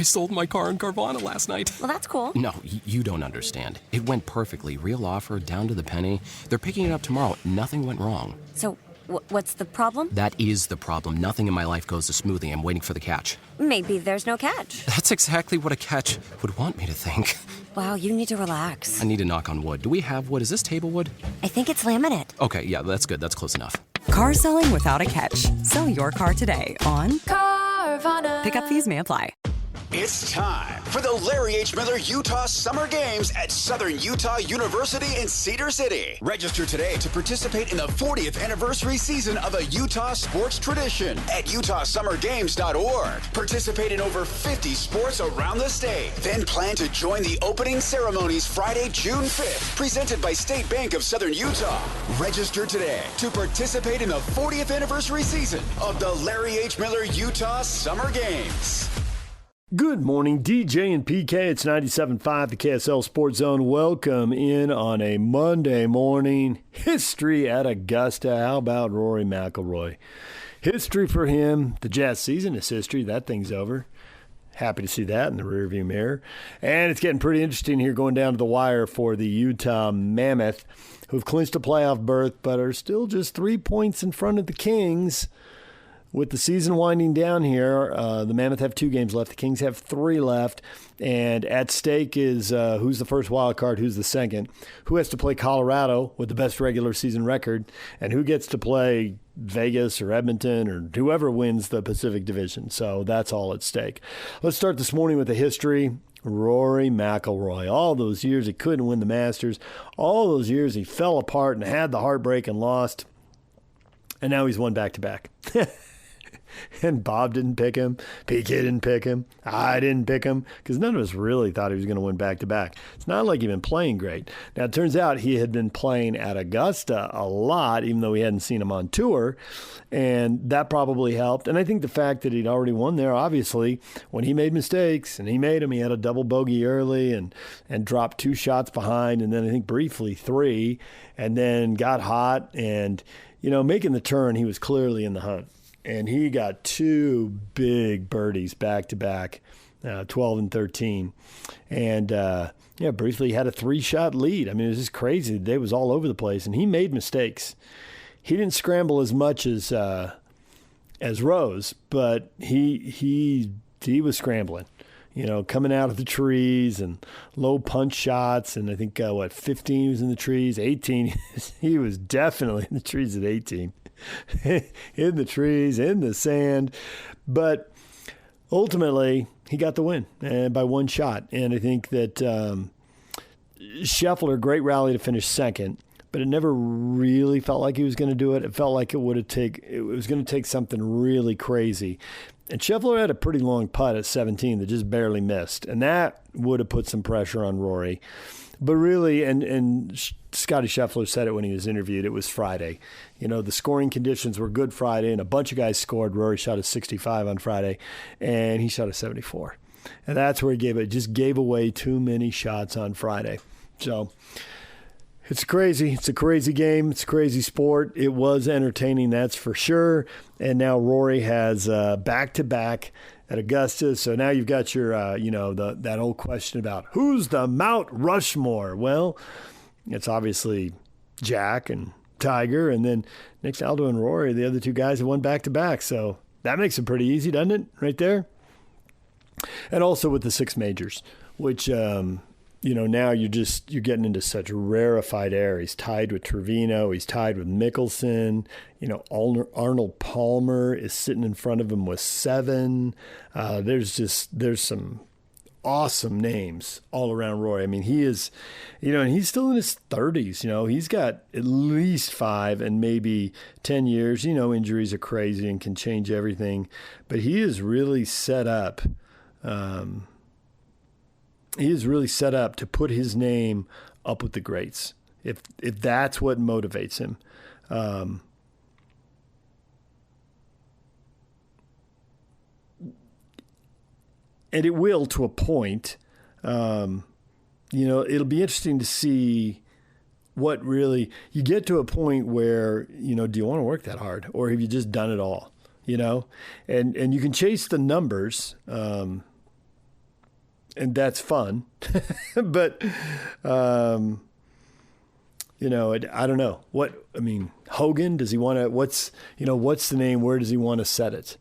I sold my car in Carvana last night. Well, that's cool. No, you don't understand. It went perfectly. Real offer, down to the penny. They're picking it up tomorrow. Nothing went wrong. So, what's the problem? That is the problem. Nothing in my life goes as smoothly. I'm waiting for the catch. Maybe there's no catch. That's exactly what a catch would want me to think. Wow, you need to relax. I need to knock on wood. Do we have wood? Is this table wood? I think it's laminate. Okay, yeah, that's good. That's close enough. Car selling without a catch. Sell your car today on Carvana. Pickup fees may apply. It's time for the Larry H. Miller Utah Summer Games at Southern Utah University in Cedar City. Register today to participate in the 40th anniversary season of a Utah sports tradition at utahsummergames.org. Participate in over 50 sports around the state. Then plan to join the opening ceremonies Friday, June 5th, presented by State Bank of Southern Utah. Register today to participate in the 40th anniversary season of the Larry H. Miller Utah Summer Games. Good morning, DJ and PK. It's 97.5, the KSL Sports Zone. Welcome in on a Monday morning. History at Augusta. How about Rory McIlroy? History for him. The Jazz season is history. That thing's over. Happy to see that in the rearview mirror. And it's getting pretty interesting here going down to the wire for the Utah Mammoth, who've clinched a playoff berth but are still just 3 points in front of the Kings. With the season winding down here, the Mammoth have 2 games left. The Kings have 3 left. And at stake is who's the first wild card, who's the second, who has to play Colorado with the best regular season record, and who gets to play Vegas or Edmonton or whoever wins the Pacific Division. So that's all at stake. Let's start this morning with the history. Rory McIlroy. All those years he couldn't win the Masters. All those years he fell apart and had the heartbreak and lost. And now he's won back-to-back. And Bob didn't pick him. PK didn't pick him. I didn't pick him because none of us really thought he was going to win back-to-back. It's not like he'd been playing great. Now, it turns out he had been playing at Augusta a lot, even though we hadn't seen him on tour, and that probably helped. And I think the fact that he'd already won there, obviously, when he made mistakes, and he made them, he had a double bogey early and dropped 2 shots behind, and then I think briefly 3, and then got hot. And, making the turn, he was clearly in the hunt. And he got 2 big birdies back-to-back, 12 and 13. And, briefly had a 3-shot lead. I mean, it was just crazy. The day was all over the place, and he made mistakes. He didn't scramble as much as Rose, but he was scrambling. Coming out of the trees and low punch shots. And I think, 15 he was in the trees, 18, he was definitely in the trees at 18. In the trees, in the sand. But ultimately, he got the win by 1 shot. And I think that Scheffler, great rally to finish second, but it never really felt like he was going to do it. It felt like it was going to take something really crazy. And Scheffler had a pretty long putt at 17 that just barely missed. And that would have put some pressure on Rory. But really, and Scotty Scheffler said it when he was interviewed, it was Friday. The scoring conditions were good Friday, and a bunch of guys scored. Rory shot a 65 on Friday, and he shot a 74. And that's where he just gave away too many shots on Friday. So it's crazy. It's a crazy game. It's a crazy sport. It was entertaining, that's for sure. And now Rory has back-to-back at Augusta. So now you've got your, that old question about who's the Mount Rushmore? Well, it's obviously Jack and Tiger, and then next Aldo and Rory, the other 2 guys have won back-to-back. So that makes it pretty easy, doesn't it, right there? And also with the 6 majors, which, now you're getting into such rarefied air. He's tied with Trevino. He's tied with Mickelson. Arnold Palmer is sitting in front of him with 7. There's some awesome names all around Rory. I mean, he is, and he's still in his 30s. He's got at least 5 and maybe 10 years. Injuries are crazy and can change everything. But he is really set up. He is really set up to put his name up with the greats, if that's what motivates him. And it will to a point. It'll be interesting to see what really – you get to a point where, do you want to work that hard, or have you just done it all? And you can chase the numbers, and that's fun. But, I don't know. Hogan, does he want to, what's the name? Where does he want to set it?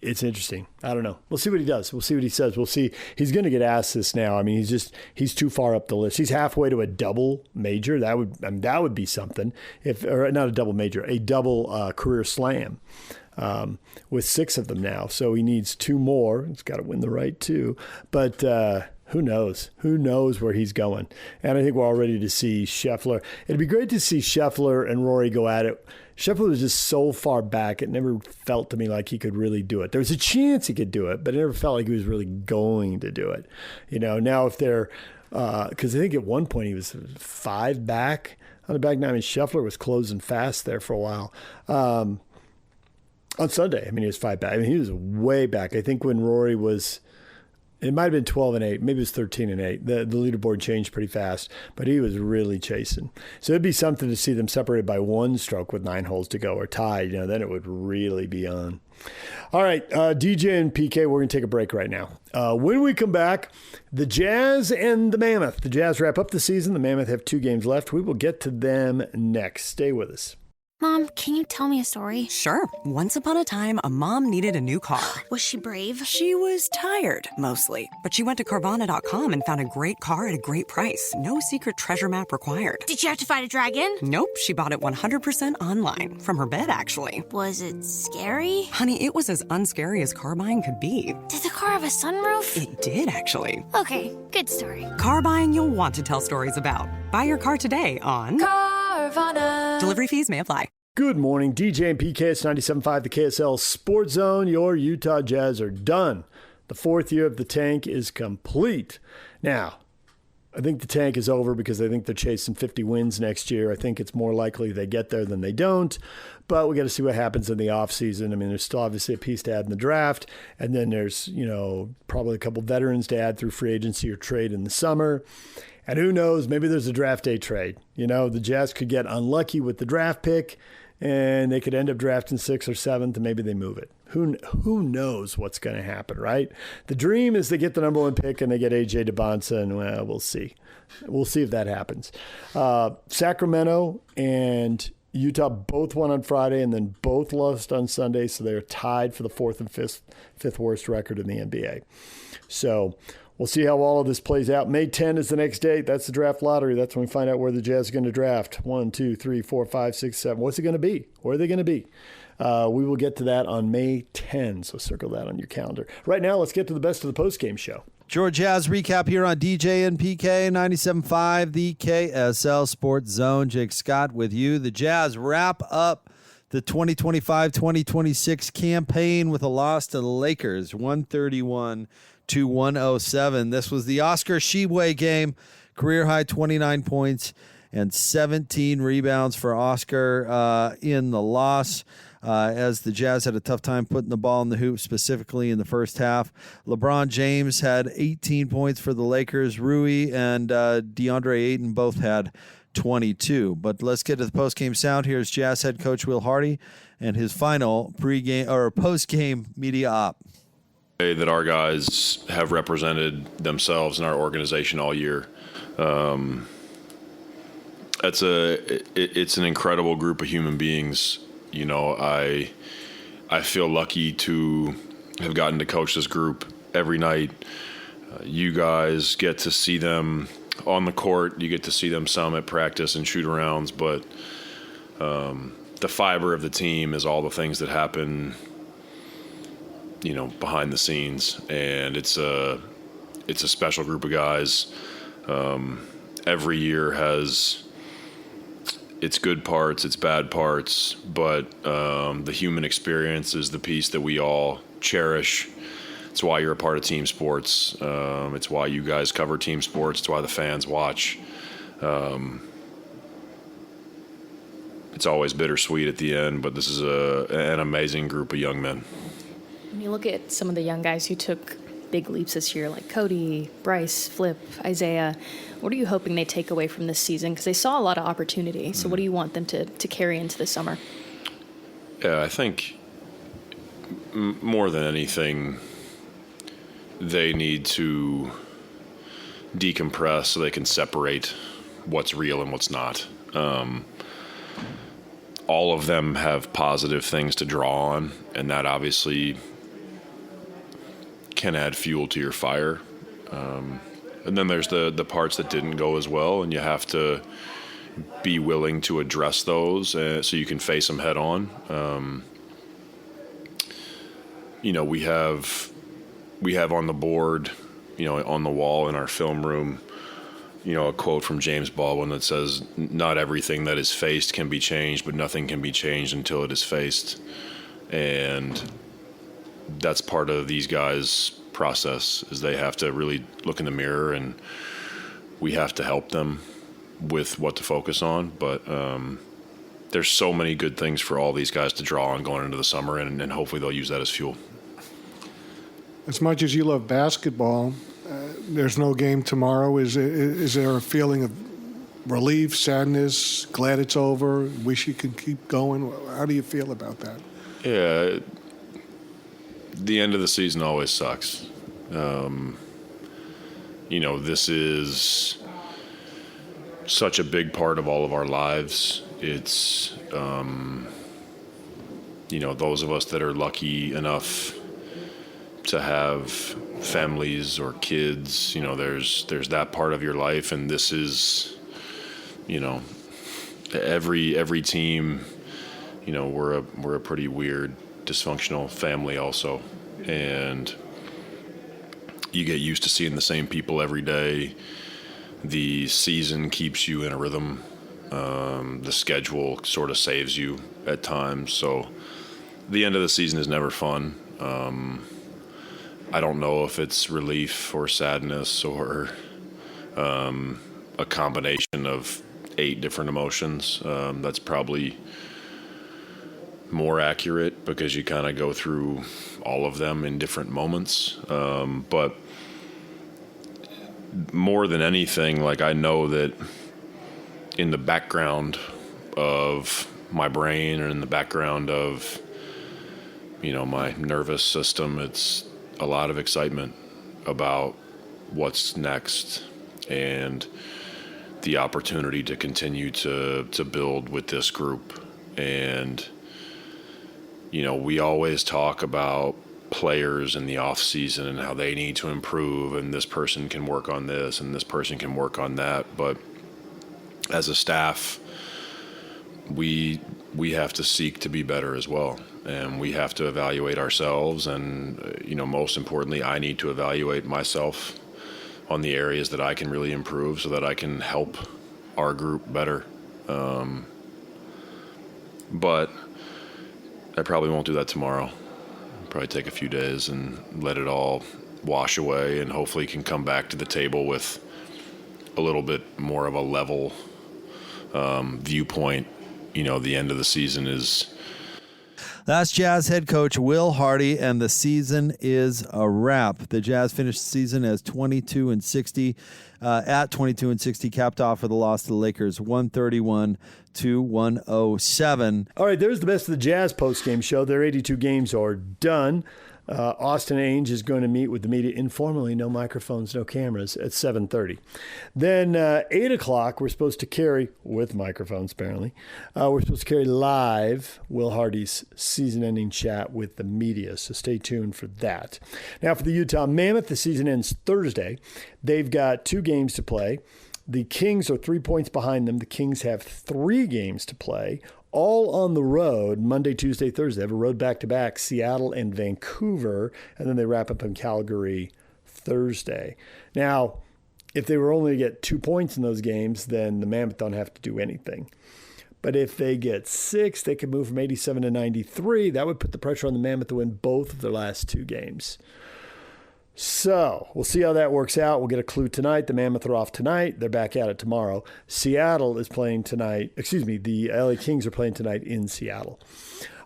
It's interesting. I don't know. We'll see what he does. We'll see what he says. We'll see. He's going to get asked this now. I mean, he's too far up the list. He's halfway to a double major. That would be something. Or not a double major, a double career slam, with 6 of them now. So he needs 2 more. He's got to win the right 2. But who knows? Who knows where he's going? And I think we're all ready to see Scheffler. It'd be great to see Scheffler and Rory go at it. Scheffler was just so far back, it never felt to me like he could really do it. There was a chance he could do it, but it never felt like he was really going to do it. Now if they're because I think at one point he was 5 back on the back nine. I mean, Scheffler was closing fast there for a while. On Sunday, he was 5 back. He was way back. I think when Rory was, it might have been 12-8, maybe it was 13-8. The leaderboard changed pretty fast, but he was really chasing. So it'd be something to see them separated by 1 stroke with 9 holes to go, or tied. Then it would really be on. All right, DJ and PK, we're going to take a break right now. When we come back, the Jazz and the Mammoth. The Jazz wrap up the season. The Mammoth have 2 games left. We will get to them next. Stay with us. Mom, can you tell me a story? Sure. Once upon a time, a mom needed a new car. Was she brave? She was tired, mostly. But she went to Carvana.com and found a great car at a great price. No secret treasure map required. Did she have to fight a dragon? Nope. She bought it 100% online. From her bed, actually. Was it scary? Honey, it was as unscary as car buying could be. Did the car have a sunroof? It did, actually. Okay, good story. Car buying you'll want to tell stories about. Buy your car today on Carvana. Delivery fees may apply. Good morning, DJ and PK. It's 97.5, the KSL Sports Zone. Your Utah Jazz are done. The 4th year of the tank is complete. Now, I think the tank is over because I think they're chasing 50 wins next year. I think it's more likely they get there than they don't. But we got to see what happens in the offseason. There's still obviously a piece to add in the draft. And then there's, probably a couple veterans to add through free agency or trade in the summer. And who knows, maybe there's a draft day trade. The Jazz could get unlucky with the draft pick, and they could end up drafting 6th or 7th, and maybe they move it. Who knows what's going to happen, right? The dream is they get the number 1 pick and they get A.J. DeBonsa, and we'll see. We'll see if that happens. Sacramento and Utah both won on Friday and then both lost on Sunday, so they're tied for the 4th and 5th worst record in the NBA. So we'll see how all of this plays out. May 10 is the next date. That's the draft lottery. That's when we find out where the Jazz are going to draft. 1, 2, 3, 4, 5, 6, 7. What's it going to be? Where are they going to be? We will get to that on May 10, so circle that on your calendar. Right now, let's get to the best of the postgame show. George Jazz recap here on DJ and PK 97.5, the KSL Sports Zone. Jake Scott with you. The Jazz wrap up the 2025-2026 campaign with a loss to the Lakers, 131-107. This was the Oscar Tshiebwe game. Career high 29 points and 17 rebounds for Oscar in the loss. As the Jazz had a tough time putting the ball in the hoop, specifically in the first half. LeBron James had 18 points for the Lakers. Rui and DeAndre Ayton both had 22. But let's get to the postgame sound. Here's Jazz head coach Will Hardy and his final postgame media op. That our guys have represented themselves and our organization all year. It's an incredible group of human beings. I feel lucky to have gotten to coach this group every night. You guys get to see them on the court. You get to see them some at practice and shoot-arounds, but the fiber of the team is all the things that happen, behind the scenes. And it's a special group of guys. Every year has its good parts, its bad parts, but the human experience is the piece that we all cherish. It's why you're a part of team sports. It's why you guys cover team sports. It's why the fans watch. It's always bittersweet at the end, but this is an amazing group of young men. When you look at some of the young guys who took big leaps this year, like Cody, Bryce, Flip, Isaiah, what are you hoping they take away from this season? Because they saw a lot of opportunity. So what do you want them to carry into the summer? Yeah, I think more than anything, they need to decompress so they can separate what's real and what's not. All of them have positive things to draw on, and that obviously can add fuel to your fire. And then there's the parts that didn't go as well, and you have to be willing to address those so you can face them head on. We have on the board, on the wall in our film room, a quote from James Baldwin that says, "Not everything that is faced can be changed, but nothing can be changed until it is faced." And that's part of these guys' process, is they have to really look in the mirror, and we have to help them with what to focus on. But there's so many good things for all these guys to draw on going into the summer, and hopefully they'll use that as fuel. As much as you love basketball, there's no game tomorrow. Is there a feeling of relief, sadness, glad it's over, wish you could keep going? How do you feel about that? Yeah, the end of the season always sucks. This is such a big part of all of our lives. It's, those of us that are lucky enough to have families or kids, there's that part of your life, and this is, every team, we're a pretty weird, dysfunctional family also, and you get used to seeing the same people every day. The season keeps you in a rhythm. The schedule sort of saves you at times, so the end of the season is never fun. I don't know if it's relief or sadness or a combination of 8 different emotions. That's probably more accurate because you kind of go through all of them in different moments. But more than anything, I know that in the background of my brain or in the background of, my nervous system, it's a lot of excitement about what's next and the opportunity to continue to build with this group. And, we always talk about players in the off season and how they need to improve, and this person can work on this and this person can work on that. But as a staff, we have to seek to be better as well. And we have to evaluate ourselves. And, most importantly, I need to evaluate myself on the areas that I can really improve so that I can help our group better. But I probably won't do that tomorrow. Probably take a few days and let it all wash away, and hopefully can come back to the table with a little bit more of a level viewpoint. The end of the season is... That's Jazz head coach Will Hardy, and the season is a wrap. The Jazz finished the season as 22-60, at 22-60, capped off with a loss to the Lakers, 131-107. All right, there's the best of the Jazz postgame show. Their 82 games are done. Austin Ainge is going to meet with the media informally, no microphones, no cameras, at 7:30. Then 8 o'clock, we're supposed to carry, with microphones apparently, we're supposed to carry live Will Hardy's season-ending chat with the media, so stay tuned for that. Now for the Utah Mammoth, the season ends Thursday. They've got 2 games to play. The Kings are 3 points behind them. The Kings have 3 games to play, all on the road, Monday, Tuesday, Thursday. They have a road back-to-back, Seattle and Vancouver, and then they wrap up in Calgary Thursday. Now, if they were only to get 2 points in those games, then the Mammoth don't have to do anything. But if they get 6, they could move from 87 to 93. That would put the pressure on the Mammoth to win both of their last 2 games. So we'll see how that works out. We'll get a clue tonight. The Mammoth are off tonight. They're back at it tomorrow. Seattle is playing tonight. The LA Kings are playing tonight in Seattle.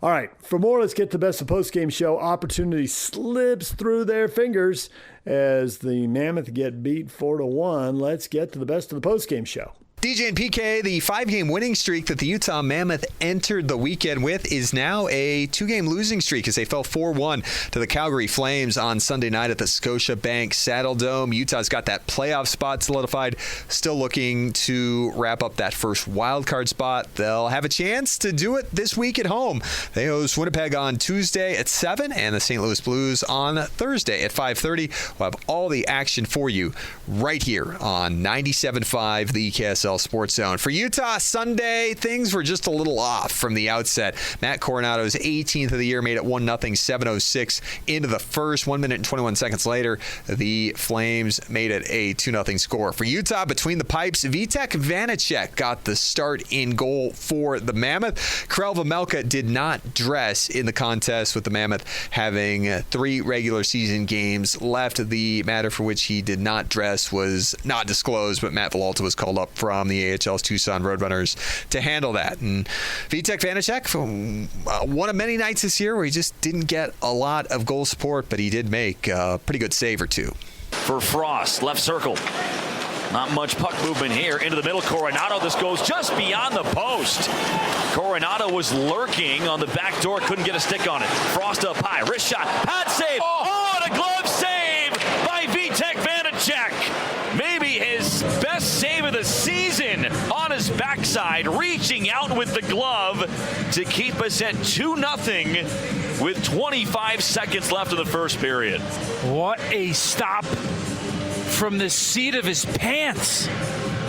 All right, for more, let's get to the best of postgame show. Opportunity slips through their fingers as the Mammoth get beat 4-1. Let's get to the best of the postgame show. DJ and PK, the 5-game winning streak that the Utah Mammoth entered the weekend with is now a 2-game losing streak as they fell 4-1 to the Calgary Flames on Sunday night at the Scotiabank Saddledome. Utah's got that playoff spot solidified, still looking to wrap up that first wildcard spot. They'll have a chance to do it this week at home. They host Winnipeg on Tuesday at 7 and the St. Louis Blues on Thursday at 5:30. We'll have all the action for you right here on 97.5, the KSL Sports Zone. For Utah, Sunday, things were just a little off from the outset. Matt Coronado's 18th of the year made it 1-0, 7:06 into the first. 1 minute and 21 seconds later, the Flames made it a 2-0 score. For Utah, between the pipes, Vitek Vanacek got the start in goal for the Mammoth. Karel Vejmelka did not dress in the contest, with the Mammoth having 3 regular season games left. The matter for which he did not dress was not disclosed, but Matt Villalta was called up from the AHL's Tucson Roadrunners to handle that. And Vitek Vanacek, one of many nights this year where he just didn't get a lot of goal support, but he did make a pretty good save or two. For Frost, left circle. Not much puck movement here. Into the middle, Coronado. This goes just beyond the post. Coronado was lurking on the back door. Couldn't get a stick on it. Frost up high. Wrist shot. Pad save. Oh, and a glove save by Vitek Vanacek. Maybe his best save of the season on his backside. Reaching out with the glove to keep us at 2-0 with 25 seconds left in the first period. What a stop from the seat of his pants.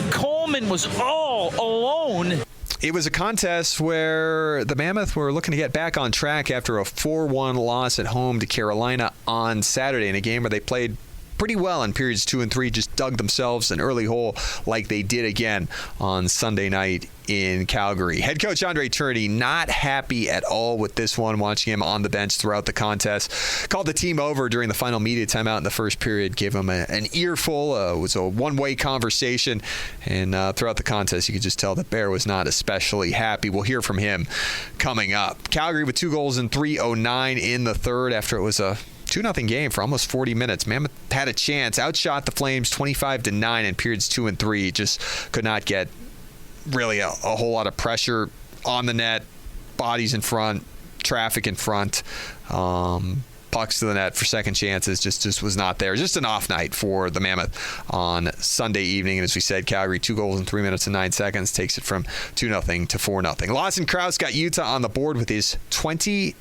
Coleman was all alone. It was a contest where the Mammoth were looking to get back on track after a 4-1 loss at home to Carolina on Saturday in a game where they played pretty well in periods 2 and 3, just dug themselves an early hole like they did again on Sunday night in Calgary. Head coach Andre Tourigny not happy at all with this one, watching him on the bench throughout the contest. Called the team over during the final media timeout in the first period, gave him an earful. It was a one-way conversation, and throughout the contest you could just tell that Bear was not especially happy. We'll hear from him coming up. Calgary with 2 goals in 3:09 in the third after it was a 2-0 game for almost 40 minutes. Mammoth had a chance, outshot the Flames 25-9 in periods 2 and 3. Just could not get really a whole lot of pressure on the net, bodies in front, traffic in front, pucks to the net for second chances. Just was not there. Just an off night for the Mammoth on Sunday evening. And as we said, Calgary 2 goals in 3 minutes and 9 seconds takes it from 2-0 to 4-0. Lawson Krause got Utah on the board with his 23rd.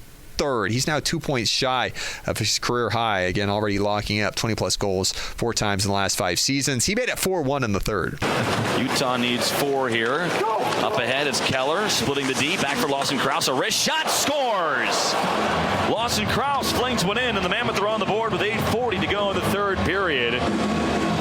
He's now 2 points shy of his career high. Again, already locking up 20-plus goals 4 times in the last 5 seasons. He made it 4-1 in the third. Utah needs 4 here. Up ahead is Keller, splitting the D. Back for Lawson Krause. A wrist shot, scores! Lawson Krause flings one in, and the Mammoth are on the board with 8:40 to go in the third period.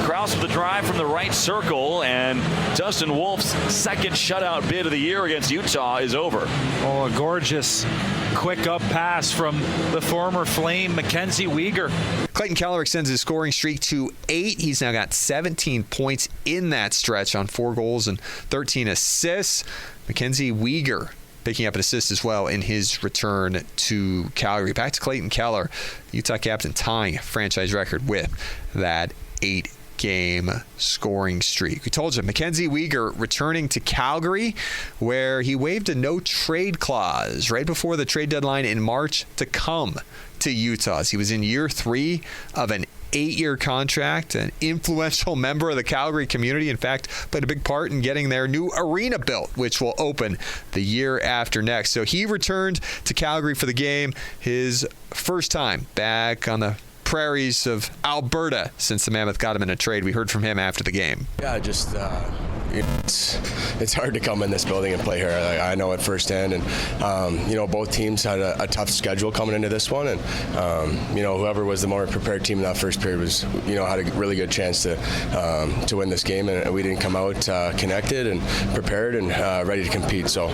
Krause with the drive from the right circle, and Dustin Wolf's second shutout bid of the year against Utah is over. Oh, a gorgeous quick up pass from the former Flame, Mackenzie Weegar. Clayton Keller extends his scoring streak to 8. He's now got 17 points in that stretch on 4 goals and 13 assists. Mackenzie Weegar picking up an assist as well in his return to Calgary. Back to Clayton Keller, Utah captain, tying franchise record with that 8-game scoring streak. We told you, Mackenzie Weegar returning to Calgary, where he waived a no-trade clause right before the trade deadline in March to come to Utah. He was in year 3 of an 8-year contract, an influential member of the Calgary community. In fact, played a big part in getting their new arena built, which will open the year after next. So he returned to Calgary for the game, his first time back on the prairies of Alberta since the Mammoth got him in a trade. We heard from him after the game. Yeah, just it's hard to come in this building and play here. I know it firsthand, and both teams had a tough schedule coming into this one, and whoever was the more prepared team in that first period was had a really good chance to win this game, and we didn't come out connected and prepared and ready to compete. So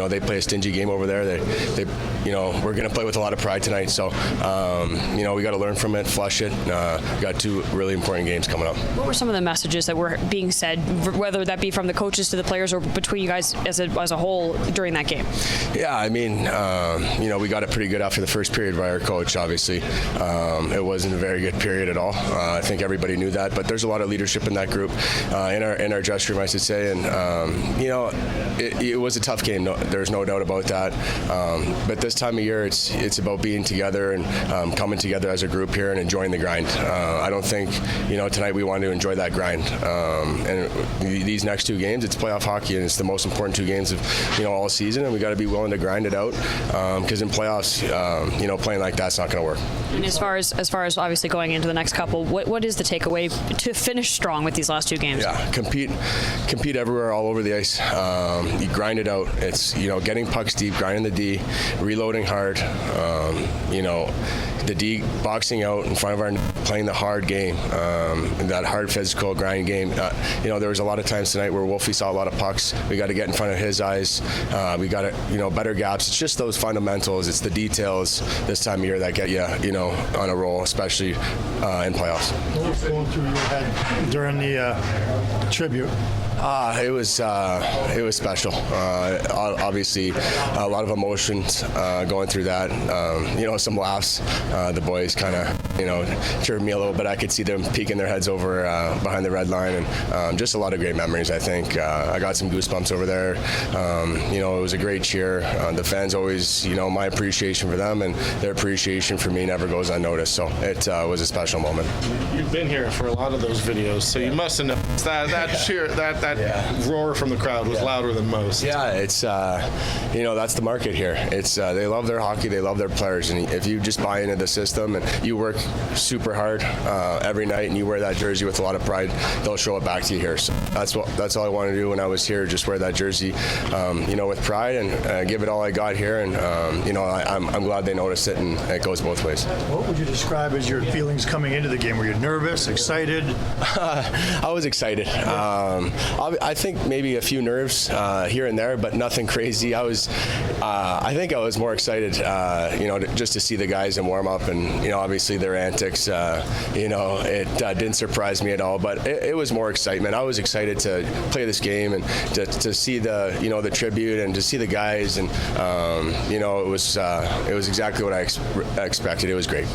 they play a stingy game over there. They we're going to play with a lot of pride tonight. So we got to learn from it, flush it. We got 2 really important games coming up. What were some of the messages that were being said, whether that be from the coaches to the players or between you guys as a whole during that game? Yeah, I mean, we got it pretty good after the first period by our coach, obviously. It wasn't a very good period at all. I think everybody knew that, but there's a lot of leadership in that group, in our dressing room, I should say. And, it was a tough game. No, there's no doubt about that. But this time of year, it's about being together and coming together as a group here and enjoying the grind. I don't think, tonight we wanted to enjoy that grind. And these next two games, it's playoff hockey, and it's the most important two games of, all season, and we got to be willing to grind it out because in playoffs, playing like that's not going to work. And as far as obviously going into the next couple, what is the takeaway to finish strong with these last two games? Yeah, compete everywhere, all over the ice. You grind it out. It's getting pucks deep, grinding the D, reloading hard. The D boxing out in front of our net, playing the hard game, that hard physical grind game. There was a lot of times tonight where Wolfie saw a lot of pucks. We got to get in front of his eyes. We got to, better gaps. It's just those fundamentals. It's the details this time of year that get you, on a roll, especially in playoffs. What was going through your head during the tribute? It was special. Obviously, a lot of emotions going through that. Some laughs. The boys kind of, cheered me a little bit. I could see them peeking their heads over behind the red line, and just a lot of great memories. I think I got some goosebumps over there. It was a great cheer. The fans always, my appreciation for them and their appreciation for me never goes unnoticed. So it was a special moment. You've been here for a lot of those videos, so you must have noticed that cheer, that roar from the crowd was louder than most. Yeah, it's that's the market here. It's they love their hockey, they love their players, and if you just buy into the system and you work super hard every night and you wear that jersey with a lot of pride, they'll show it back to you here. So that's all I wanted to do when I was here, just wear that jersey, with pride and give it all I got here. And I'm glad they noticed it, and it goes both ways. What would you describe as your feelings coming into the game? Were you nervous, excited? I was excited. I think maybe a few nerves here and there, but nothing crazy. I think I was more excited, just to see the guys in warm up, and obviously their antics. It didn't surprise me at all, but it was more excitement. I was excited to play this game and to see the tribute and to see the guys, and it was exactly what I expected. It was great.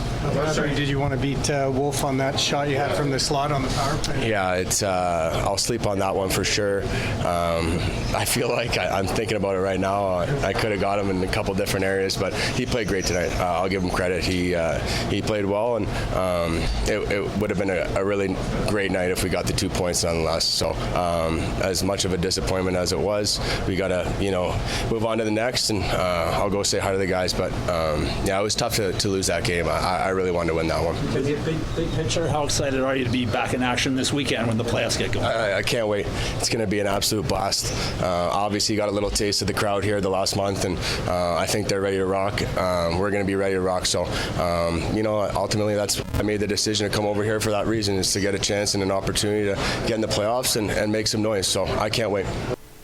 Did you want to beat Wolf on that shot you had from the slot on the power play? Yeah, I'll sleep on that one for sure. I feel like I'm thinking about it right now. I could have got him in a couple different areas, but he played great tonight. I'll give him credit. He played well, and it would have been a really great night if we got the 2 points nonetheless. So as much of a disappointment as it was, we got to move on to the next, and I'll go say hi to the guys. But it was tough to lose that game. I really wanted to win that one. Big picture, how excited are you to be back in action this weekend when the playoffs get going? I can't wait. It's going to be an absolute blast. Obviously, got a little taste of the crowd here the last month, and I think they're ready to rock. We're going to be ready to rock. So, ultimately, I made the decision to come over here for that reason, is to get a chance and an opportunity to get in the playoffs and make some noise. So I can't wait.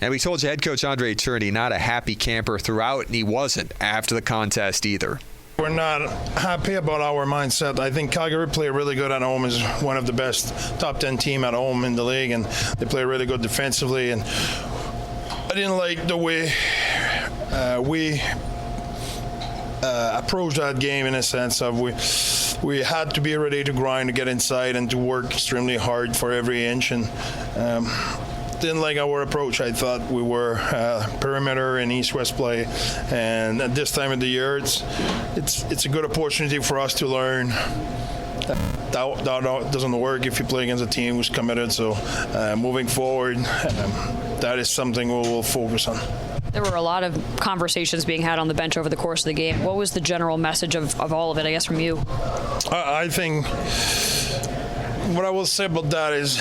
And we told you head coach Andre Turney not a happy camper throughout, and he wasn't after the contest either. We're not happy about our mindset. I think Calgary played really good at home, is one of the best top 10 team at home in the league, and they play really good defensively. And I didn't like the way we approached that game, in a sense of we had to be ready to grind, to get inside, and to work extremely hard for every inch. And didn't like our approach. I thought we were perimeter and east-west play, and at this time of the year, it's a good opportunity for us to learn. That doesn't work if you play against a team who's committed. So moving forward, that is something we will focus on. There were a lot of conversations being had on the bench over the course of the game. What was the general message of all of it, I guess, from you? I think what I will say about that is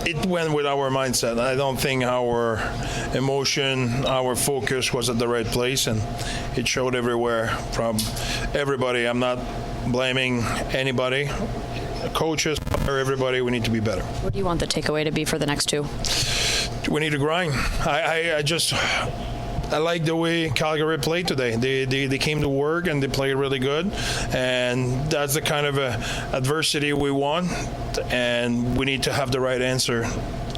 it went with our mindset. I don't think our emotion, our focus was at the right place, and it showed everywhere from everybody. I'm not blaming anybody. Coaches, everybody, we need to be better. What do you want the takeaway to be for the next two? We need to grind. I like the way Calgary played today. They came to work and they played really good, and that's the kind of adversity we want, and we need to have the right answer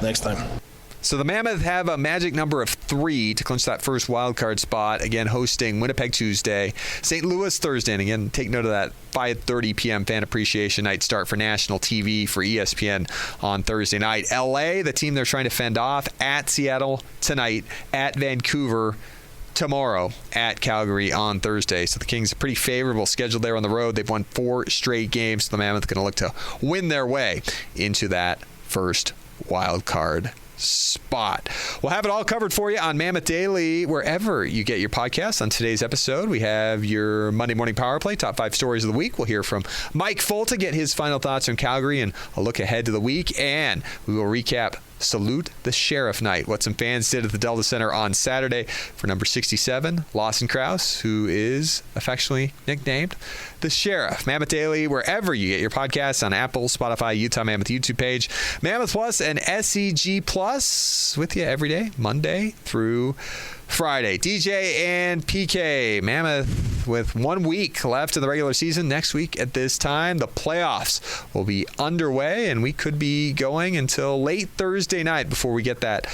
next time. So the Mammoth have a magic number of 3 to clinch that first wild card spot. Again, hosting Winnipeg Tuesday, St. Louis Thursday. And again, take note of that 5:30 p.m. Fan Appreciation Night start for national TV for ESPN on Thursday night. LA, the team they're trying to fend off, at Seattle tonight, at Vancouver tomorrow, at Calgary on Thursday. So the Kings, a pretty favorable schedule there on the road. They've won 4 straight games. The Mammoth going to look to win their way into that first wild card spot. We'll have it all covered for you on Mammoth Daily, wherever you get your podcasts. On today's episode, we have your Monday Morning Power Play, top 5 stories of the week. We'll hear from Mike Folta, get his final thoughts on Calgary and a look ahead to the week. And we will recap Salute the Sheriff Night, what some fans did at the Delta Center on Saturday for number 67, Lawson Krause, who is affectionately nicknamed the Sheriff. Mammoth Daily, wherever you get your podcasts, on Apple, Spotify, Utah Mammoth YouTube page, Mammoth Plus, and SEG Plus, with you every day, Monday through Friday. DJ and PK, Mammoth with 1 week left in the regular season. Next week at this time, the playoffs will be underway, and we could be going until late Thursday night before we get that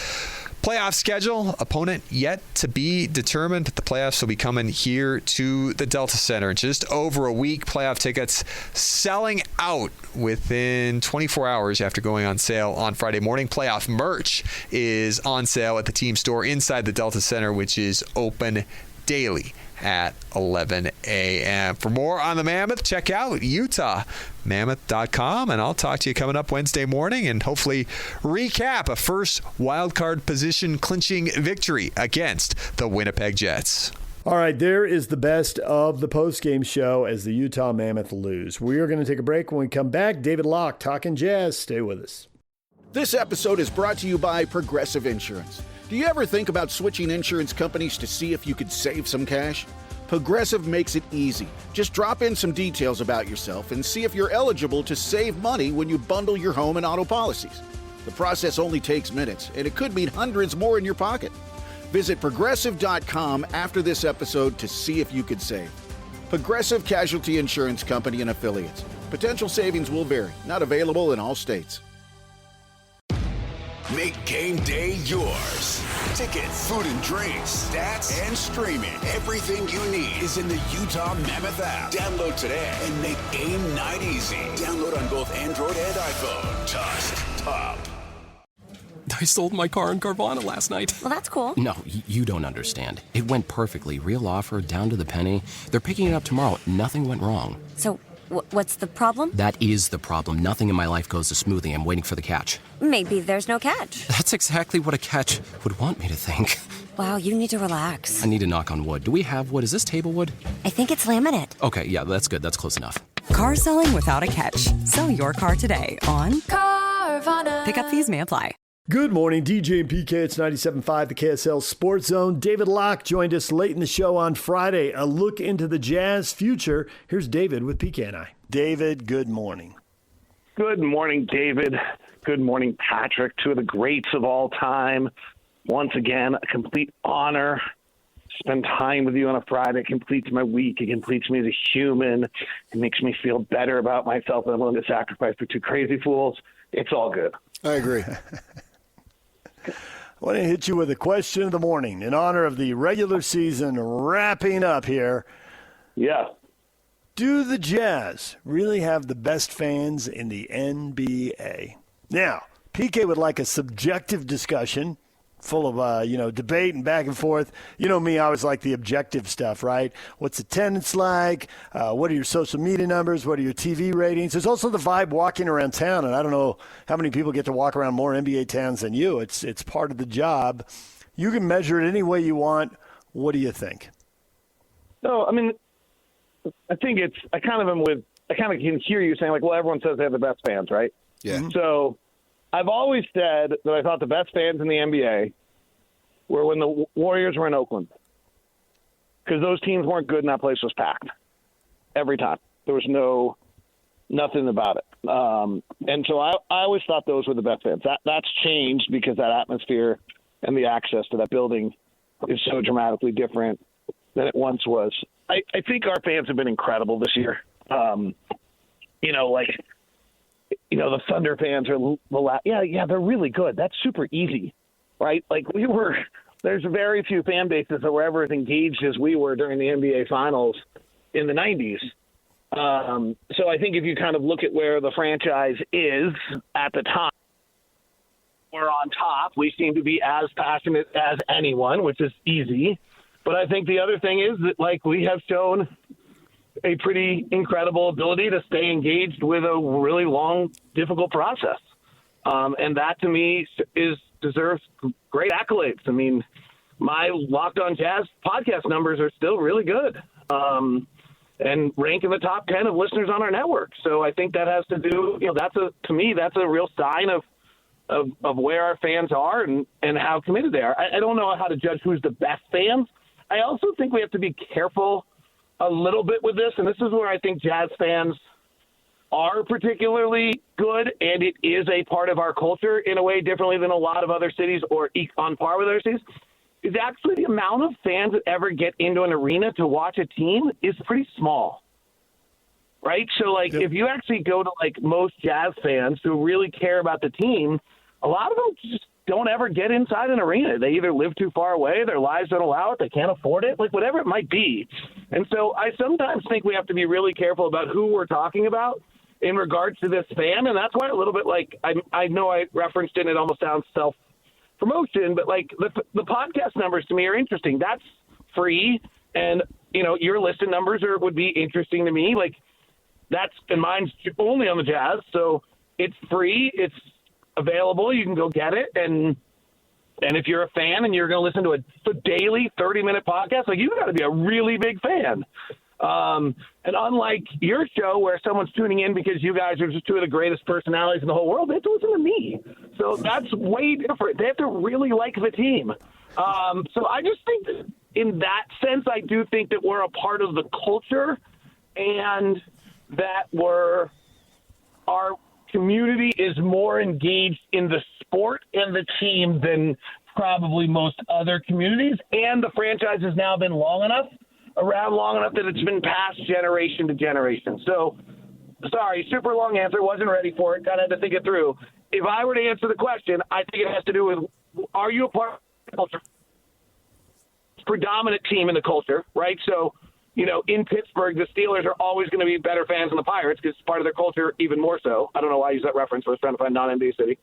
playoff schedule. Opponent yet to be determined, but the playoffs will be coming here to the Delta Center in just over a week. Playoff tickets selling out within 24 hours after going on sale on Friday morning. Playoff merch is on sale at the team store inside the Delta Center, which is open daily at 11 a.m. For more on the Mammoth, check out UtahMammoth.com, and I'll talk to you coming up Wednesday morning and hopefully recap a first wildcard position clinching victory against the Winnipeg Jets. All right, there is the best of the postgame show as the Utah Mammoth lose. We are going to take a break. When we come back, David Locke talking Jazz. Stay with us. This episode is brought to you by Progressive Insurance. Do you ever think about switching insurance companies to see if you could save some cash? Progressive makes it easy. Just drop in some details about yourself and see if you're eligible to save money when you bundle your home and auto policies. The process only takes minutes, and it could mean hundreds more in your pocket. Visit Progressive.com after this episode to see if you could save. Progressive Casualty Insurance Company and Affiliates. Potential savings will vary. Not available in all states. Make game day yours. Tickets, food and drinks, stats, and streaming. Everything you need is in the Utah Mammoth app. Download today and make game night easy. Download on both Android and iPhone. Just top. I sold my car in Carvana last night. Well, that's cool. No, you don't understand. It went perfectly. Real offer, down to the penny. They're picking it up tomorrow. Nothing went wrong. So, what's the problem? That is the problem. Nothing in my life goes as smoothly. I'm waiting for the catch. Maybe there's no catch. That's exactly what a catch would want me to think. Wow, you need to relax. I need to knock on wood. Do we have wood? Is this table wood? I think it's laminate. Okay, yeah, that's good. That's close enough. Car selling without a catch. Sell your car today on Carvana. Pickup fees may apply. Good morning, DJ and PK. It's 97.5, the KSL Sports Zone. David Locke joined us late in the show on Friday. A look into the Jazz future. Here's David with PK and I. David, good morning. Good morning, David. Good morning, Patrick. Two of the greats of all time. Once again, a complete honor. Spend time with you on a Friday. It completes my week. It completes me as a human. It makes me feel better about myself that I'm willing to sacrifice for two crazy fools. It's all good. I agree. I want to hit you with a question of the morning in honor of the regular season wrapping up here. Yeah. Do the Jazz really have the best fans in the NBA? Now, PK would like a subjective discussion full of, debate and back and forth. You know me, I always like the objective stuff, right? What's attendance like? What are your social media numbers? What are your TV ratings? There's also the vibe walking around town, and I don't know how many people get to walk around more NBA towns than you. It's part of the job. You can measure it any way you want. What do you think? No, I mean, I think I kind of can hear you saying, like, well, everyone says they have the best fans, right? Yeah. So I've always said that I thought the best fans in the NBA were when the Warriors were in Oakland, because those teams weren't good and that place was packed every time. There was nothing about it. And so I always thought those were the best fans. That's changed because that atmosphere and the access to that building is so dramatically different than it once was. I think our fans have been incredible this year. the Thunder fans are they're really good. That's super easy, right? Like there's very few fan bases that were ever as engaged as we were during the NBA Finals in the 90s. So I think if you kind of look at where the franchise is at the time, we're on top. We seem to be as passionate as anyone, which is easy. But I think the other thing is that, like, we have shown a pretty incredible ability to stay engaged with a really long, difficult process. And that, to me, deserves great accolades. I mean, my Locked On Jazz podcast numbers are still really good and rank in the top 10 of listeners on our network. So I think that has to do, to me, that's a real sign of where our fans are and how committed they are. I don't know how to judge who's the best fans. I also think we have to be careful a little bit with this, and this is where I think Jazz fans are particularly good, and it is a part of our culture in a way differently than a lot of other cities or on par with other cities, is actually the amount of fans that ever get into an arena to watch a team is pretty small, right? So, like, if you actually go to, like, most Jazz fans who really care about the team, a lot of them just don't ever get inside an arena. They either live too far away, their lives don't allow it, they can't afford it, like whatever it might be. And so I sometimes think we have to be really careful about who we're talking about in regards to this fan. And that's why a little bit, like, I know I referenced it and it almost sounds self-promotion, but like the podcast numbers to me are interesting. That's free. And, your listed numbers would be interesting to me. Like, and mine's only on the Jazz. So it's free. It's available. You can go get it. And if you're a fan and you're going to listen to a daily 30-minute podcast, like, you've got to be a really big fan. And unlike your show where someone's tuning in because you guys are just two of the greatest personalities in the whole world, they have to listen to me. So that's way different. They have to really like the team. So I just think that in that sense, I do think that we're a part of the culture and that our community is more engaged in the sport and the team than probably most other communities. And the franchise has now been around long enough that it's been passed generation to generation. So, sorry, super long answer. Wasn't ready for it. Kind of had to think it through. If I were to answer the question, I think it has to do with, are you a part of the culture? Predominant team in the culture, right? So, in Pittsburgh, the Steelers are always going to be better fans than the Pirates because it's part of their culture even more so. I don't know why I use that reference. I was trying to find non-NBA city.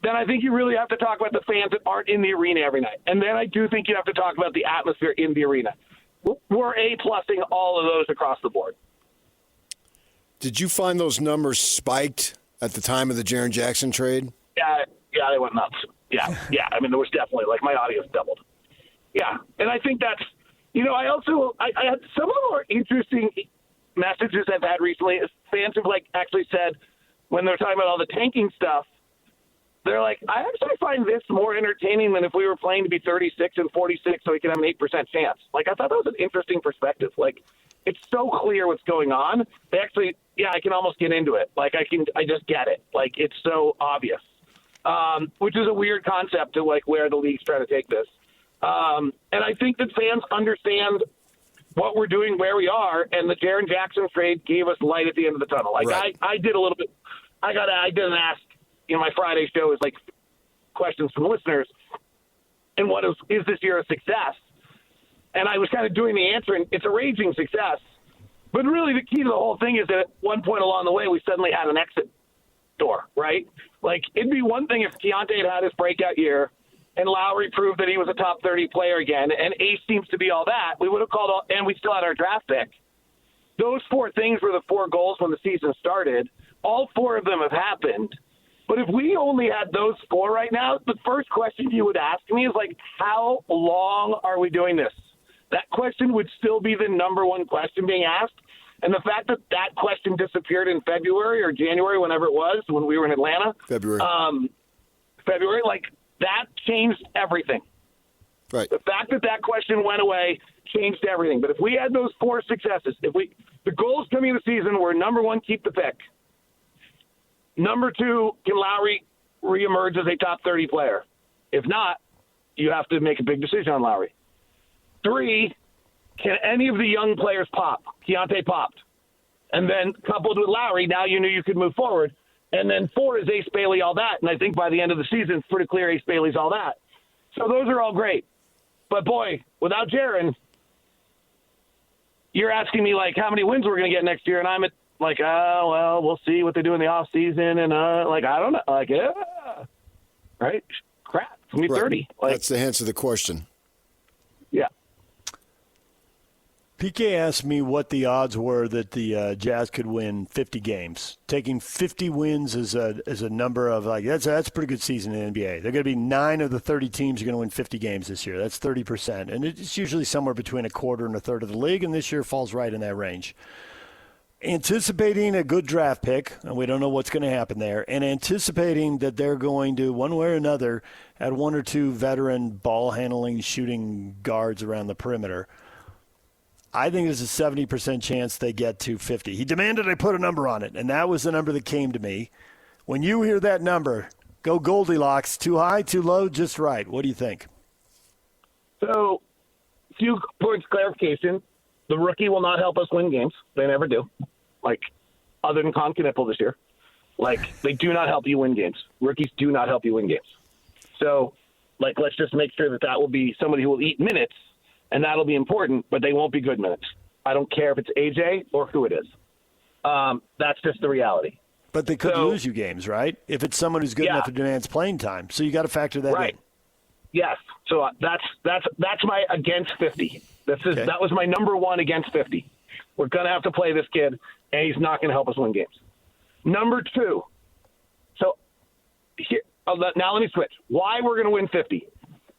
Then I think you really have to talk about the fans that aren't in the arena every night. And then I do think you have to talk about the atmosphere in the arena. We're A-plussing all of those across the board. Did you find those numbers spiked at the time of the Jaren Jackson trade? Yeah, they went nuts. Yeah. I mean, there was definitely, like, my audience doubled. Yeah, and I think that's, I had some of the more interesting messages I've had recently is fans have, like, actually said when they're talking about all the tanking stuff, they're like, I actually find this more entertaining than if we were playing to be 36 and 46 so we could have an 8% chance. Like, I thought that was an interesting perspective. Like, it's so clear what's going on. They actually, I can almost get into it. Like, I just get it. Like, it's so obvious, which is a weird concept to, like, where the league's trying to take this. And I think that fans understand what we're doing, where we are, and the Jaren Jackson trade gave us light at the end of the tunnel. Like, right. I did a little bit. I did an ask. My Friday show is like questions from listeners, and what is this year a success? And I was kind of doing the answer, and it's a raging success. But really, the key to the whole thing is that at one point along the way, we suddenly had an exit door, right? Like, it'd be one thing if Keontae had his breakout year, and Lowry proved that he was a top 30 player again, and Ace seems to be all that. We would have called and we still had our draft pick. Those four things were the four goals when the season started. All four of them have happened. But if we only had those four right now, the first question you would ask me is, like, how long are we doing this? That question would still be the number one question being asked. And the fact that that question disappeared in February or January, whenever it was, when we were in Atlanta. February, like, that changed everything. Right. The fact that that question went away changed everything. But if we had those four successes, the goals coming into the season were, number one, keep the pick. Number two, can Lowry reemerge as a top 30 player? If not, you have to make a big decision on Lowry. 3, can any of the young players pop? Keontae popped. And then coupled with Lowry, now you knew you could move forward. And then 4 is Ace Bailey, all that. And I think by the end of the season, it's pretty clear Ace Bailey's all that. So those are all great. But, boy, without Jaren, you're asking me, like, how many wins we're going to get next year. And I'm at, like, well, we'll see what they do in the offseason. And, I don't know. Like, yeah. Right? Crap. It's going to be 30. Like, that's the answer to the question. Yeah. PK asked me what the odds were that the Jazz could win 50 games. Taking 50 wins as a number of, like, that's a pretty good season in the NBA. They're going to be 9 of the 30 teams are going to win 50 games this year. That's 30%. And it's usually somewhere between a quarter and a third of the league, and this year falls right in that range. Anticipating a good draft pick, and we don't know what's going to happen there, and anticipating that they're going to, one way or another, add 1 or 2 veteran ball-handling, shooting guards around the perimeter, I think there's a 70% chance they get to 50. He demanded I put a number on it, and that was the number that came to me. When you hear that number, go Goldilocks. Too high, too low, just right. What do you think? So, few points of clarification. The rookie will not help us win games. They never do. Like, other than Con Knipple this year. Like, they do not help you win games. Rookies do not help you win games. So, like, let's just make sure that will be somebody who will eat minutes, and that'll be important, but they won't be good minutes. I don't care if it's AJ or who it is. That's just the reality. But they could lose you games, right? If it's someone who's good enough to demands playing time. So you got to factor that in. Yes. So that's my against 50. That was my number one against 50. We're going to have to play this kid, and he's not going to help us win games. Number 2. So here, now let me switch. Why we're going to win 50.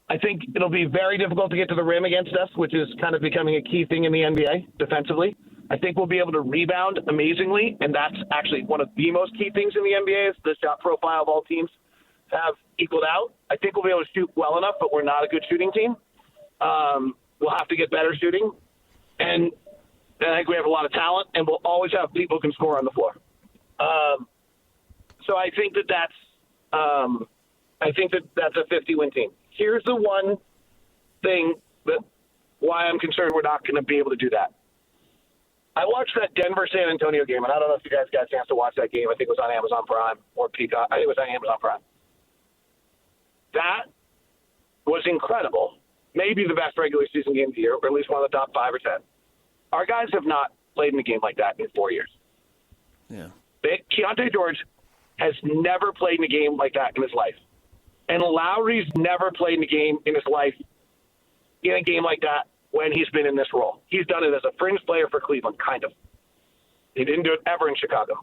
I think it'll be very difficult to get to the rim against us, which is kind of becoming a key thing in the NBA defensively. I think we'll be able to rebound amazingly, and that's actually one of the most key things in the NBA is the shot profile of all teams have equaled out. I think we'll be able to shoot well enough, but we're not a good shooting team. We'll have to get better shooting, and I think we have a lot of talent, and we'll always have people who can score on the floor. So I think that's a 50-win team. Here's the one thing why I'm concerned we're not going to be able to do that. I watched that Denver-San Antonio game, and I don't know if you guys got a chance to watch that game. I think it was on Amazon Prime or Peacock. I think it was on Amazon Prime. That was incredible. Maybe the best regular season game of the year, or at least one of the top 5 or 10. Our guys have not played in a game like that in 4 years. Yeah. Keontae George has never played in a game like that in his life. And Lowry's never played in a game in his life in a game like that when he's been in this role. He's done it as a fringe player for Cleveland, kind of. He didn't do it ever in Chicago.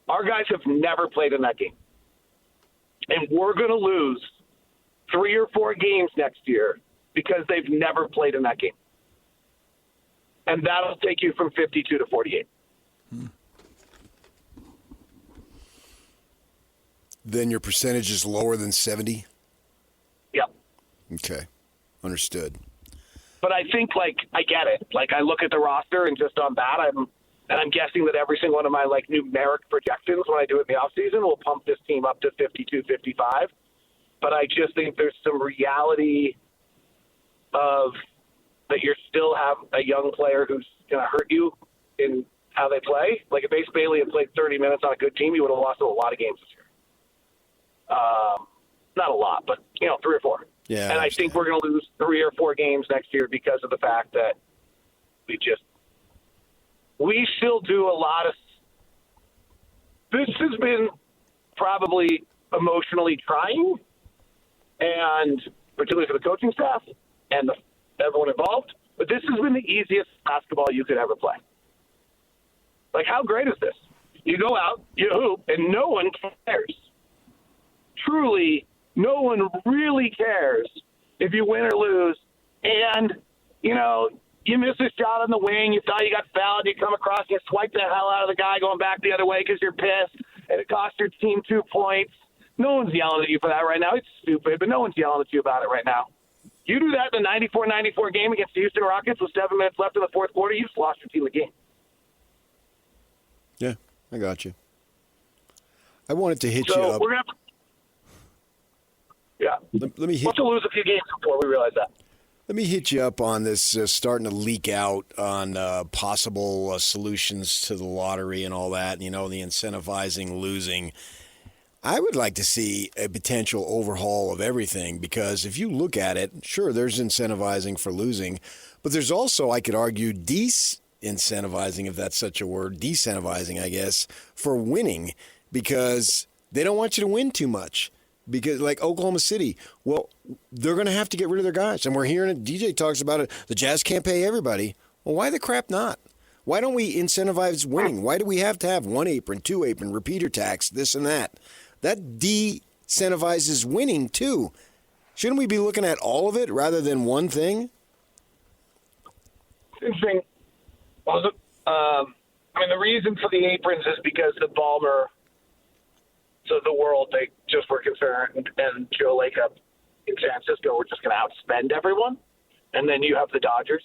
Our guys have never played in that game. And we're going to lose 3 or 4 games next year because they've never played in that game. And that'll take you from 52 to 48. Then your percentage is lower than 70? Yep. Okay. Understood. But I think, I get it. I look at the roster, and just on that, I'm guessing that every single one of my, numeric projections when I do it in the offseason will pump this team up to 52, 55. But I just think there's some reality of that you still have a young player who's going to hurt you in how they play. Like, if Ace Bailey had played 30 minutes on a good team, you would have lost a lot of games this year. Not a lot, but, 3 or 4. Yeah. And I think we're going to lose 3 or 4 games next year because of the fact that we still do a lot of – this has been probably emotionally trying, and particularly for the coaching staff and everyone involved, but this has been the easiest basketball you could ever play. How great is this? You go out, you hoop, and no one cares. Truly, no one really cares if you win or lose. And, you miss a shot on the wing, you thought you got fouled, you come across, you swipe the hell out of the guy going back the other way because you're pissed, and it cost your team 2 points. No one's yelling at you for that right now. It's stupid, but no one's yelling at you about it right now. You do that in the 94-94 game against the Houston Rockets with 7 minutes left in the fourth quarter, you just lost your team the game. Yeah, I got you. I wanted to hit you So up. we're going to – yeah. Let me hit. We'll have to lose a few games before we realize that. Let me hit you up on this starting to leak out on possible solutions to the lottery and all that, the incentivizing losing. I would like to see a potential overhaul of everything because if you look at it, sure, there's incentivizing for losing, but there's also, I could argue, incentivizing, if that's such a word, decentivizing, I guess, for winning because they don't want you to win too much. Because like Oklahoma City, well, they're going to have to get rid of their guys. And we're hearing it. DJ talks about it. The Jazz can't pay everybody. Well, why the crap not? Why don't we incentivize winning? Why do we have to have 1 apron, 2 apron, repeater tax, this and that? That de-incentivizes winning, too. Shouldn't we be looking at all of it rather than one thing? Interesting. Well, the reason for the aprons is because the Ballmer, so the world, they just were concerned, and Joe Lacob in San Francisco were just going to outspend everyone. And then you have the Dodgers.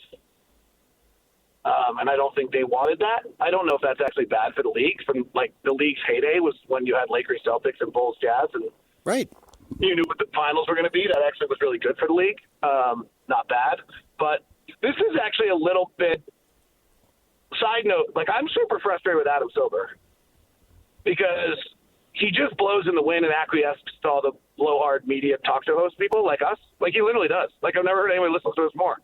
And I don't think they wanted that. I don't know if that's actually bad for the league. From the league's heyday was when you had Lakers, Celtics, and Bulls, Jazz, and right. You knew what the finals were going to be. That actually was really good for the league. Not bad, but this is actually a little bit. Side note, I'm super frustrated with Adam Silver because he just blows in the wind and acquiesces to all the blowhard media talk show host people like us. He literally does. I've never heard anyone listen to us more.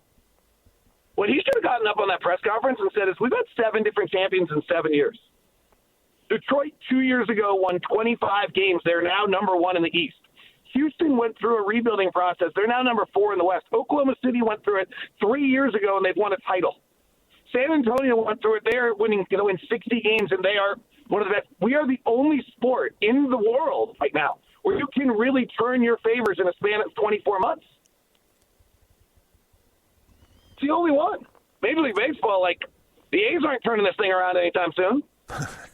What he should have gotten up on that press conference and said is, we've had 7 different champions in 7 years. Detroit 2 years ago won 25 games. They're now number 1 in the East. Houston went through a rebuilding process. They're now number 4 in the West. Oklahoma City went through it 3 years ago, and they've won a title. San Antonio went through it. They're winning, in 60 games, and they are one of the best. We are the only sport in the world right now where you can really turn your favors in a span of 24 months. It's the only one. Major League Baseball, the A's aren't turning this thing around anytime soon.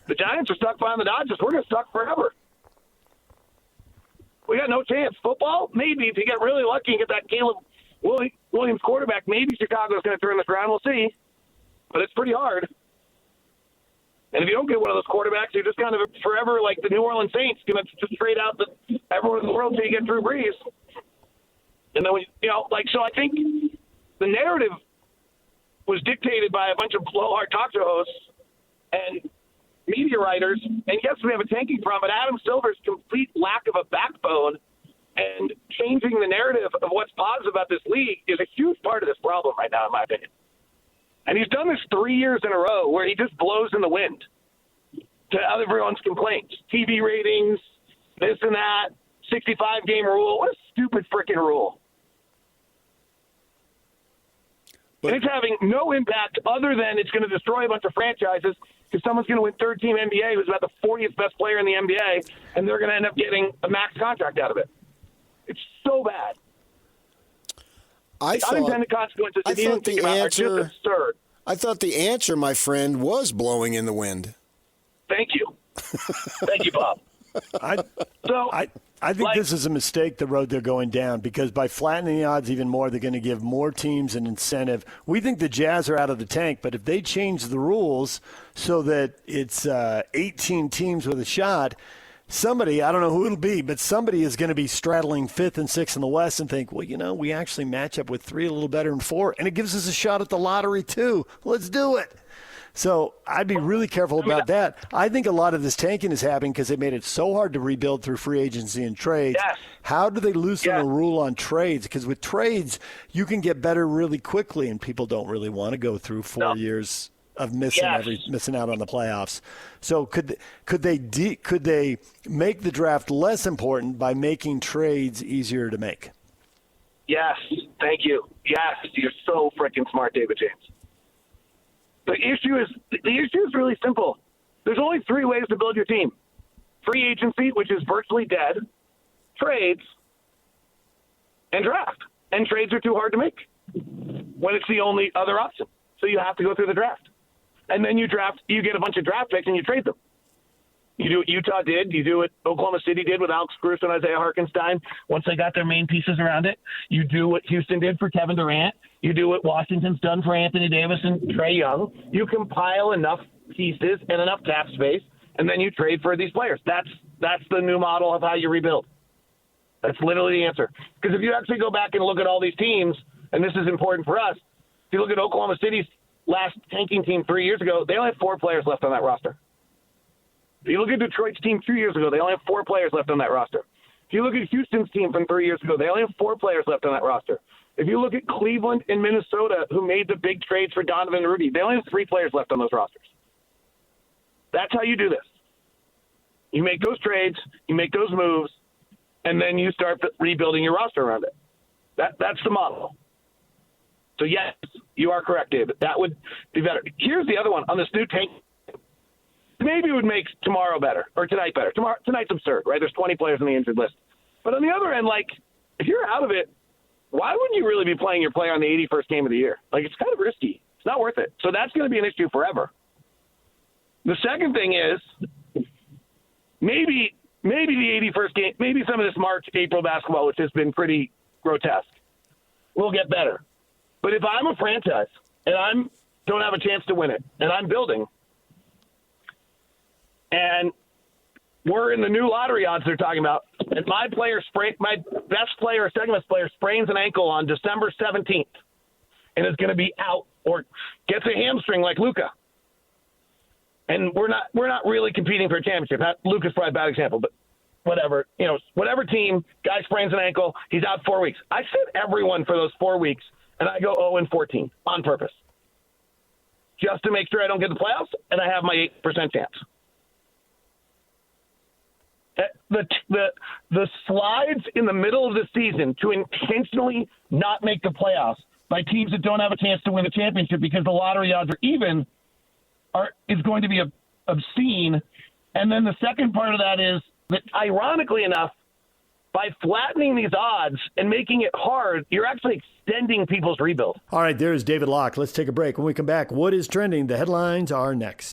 The Giants are stuck behind the Dodgers. We're going to stuck forever. We got no chance. Football, maybe if you get really lucky and get that Caleb Williams quarterback, maybe Chicago's going to turn this around. We'll see. But it's pretty hard. And if you don't get one of those quarterbacks, you're just kind of forever like the New Orleans Saints, going to just trade out everyone in the world until you get Drew Brees. And then, so I think the narrative was dictated by a bunch of blowhard talk show hosts and media writers. And yes, we have a tanking problem, but Adam Silver's complete lack of a backbone and changing the narrative of what's positive about this league is a huge part of this problem right now, in my opinion. And he's done this 3 years in a row where he just blows in the wind to everyone's complaints. TV ratings, this and that, 65-game rule. What a stupid freaking rule. And it's having no impact other than it's going to destroy a bunch of franchises because someone's going to win third-team NBA who's about the 40th best player in the NBA, and they're going to end up getting a max contract out of it. It's so bad. Unintended consequences I thought the answer, are just absurd. I thought the answer, my friend, was blowing in the wind. Thank you. Thank you, Bob. I think this is a mistake, the road they're going down, because by flattening the odds even more, they're going to give more teams an incentive. We think the Jazz are out of the tank, but if they change the rules so that it's 18 teams with a shot, somebody, I don't know who it'll be, but somebody is going to be straddling 5th and 6th in the West and think, well, we actually match up with 3 a little better than 4, and it gives us a shot at the lottery too. Let's do it. So I'd be really careful about that. I think a lot of this tanking is happening because they made it so hard to rebuild through free agency and trades. Yes. How do they loosen the rule on trades? Because with trades, you can get better really quickly, and people don't really want to go through 4 years of missing out on the playoffs. So could they make the draft less important by making trades easier to make? Yes, thank you. Yes, you're so freaking smart, David James. The issue is really simple. There's only 3 ways to build your team: free agency, which is virtually dead, trades, and draft. And trades are too hard to make when it's the only other option. So you have to go through the draft. And then you get a bunch of draft picks and you trade them. You do what Utah did. You do what Oklahoma City did with Alex Caruso and Isaiah Hartenstein once they got their main pieces around it. You do what Houston did for Kevin Durant. You do what Washington's done for Anthony Davis and Trae Young. You compile enough pieces and enough cap space, and then you trade for these players. That's the new model of how you rebuild. That's literally the answer. Because if you actually go back and look at all these teams, and this is important for us, if you look at Oklahoma City's last tanking team 3 years ago, they only had 4 players left on that roster. If you look at Detroit's team 2 years ago, they only have 4 players left on that roster. If you look at Houston's team from 3 years ago, they only have 4 players left on that roster. If you look at Cleveland and Minnesota, who made the big trades for Donovan and Rudy, they only have 3 players left on those rosters. That's how you do this. You make those trades, you make those moves, and then you start rebuilding your roster around it. That's the model. So, yes, you are correct, David. That would be better. Here's the other one on this new tank. Maybe it would make tomorrow better or tonight better. Tonight's absurd, right? There's 20 players on the injured list. But on the other end, like, if you're out of it, why wouldn't you really be playing your player on the 81st game of the year? Like, it's kind of risky. It's not worth it. So that's going to be an issue forever. The second thing is maybe the 81st game, maybe some of this March, April basketball, which has been pretty grotesque, will get better. But if I'm a franchise and I don't have a chance to win it and I'm building and we're in the new lottery odds they're talking about, and my best player or second best player sprains an ankle on December 17th and is going to be out or gets a hamstring like Luka. And we're not really competing for a championship. Luka's probably a bad example, but whatever. Whatever team, guy sprains an ankle, he's out 4 weeks. I sit everyone for those 4 weeks, and I go 0-14 on purpose, just to make sure I don't get the playoffs, and I have my 8% chance. The slides in the middle of the season to intentionally not make the playoffs by teams that don't have a chance to win the championship because the lottery odds are even is going to be obscene. And then the second part of that is that, ironically enough, by flattening these odds and making it hard, you're actually extending people's rebuild. All right, there's David Locke. Let's take a break. When we come back, what is trending? The headlines are next.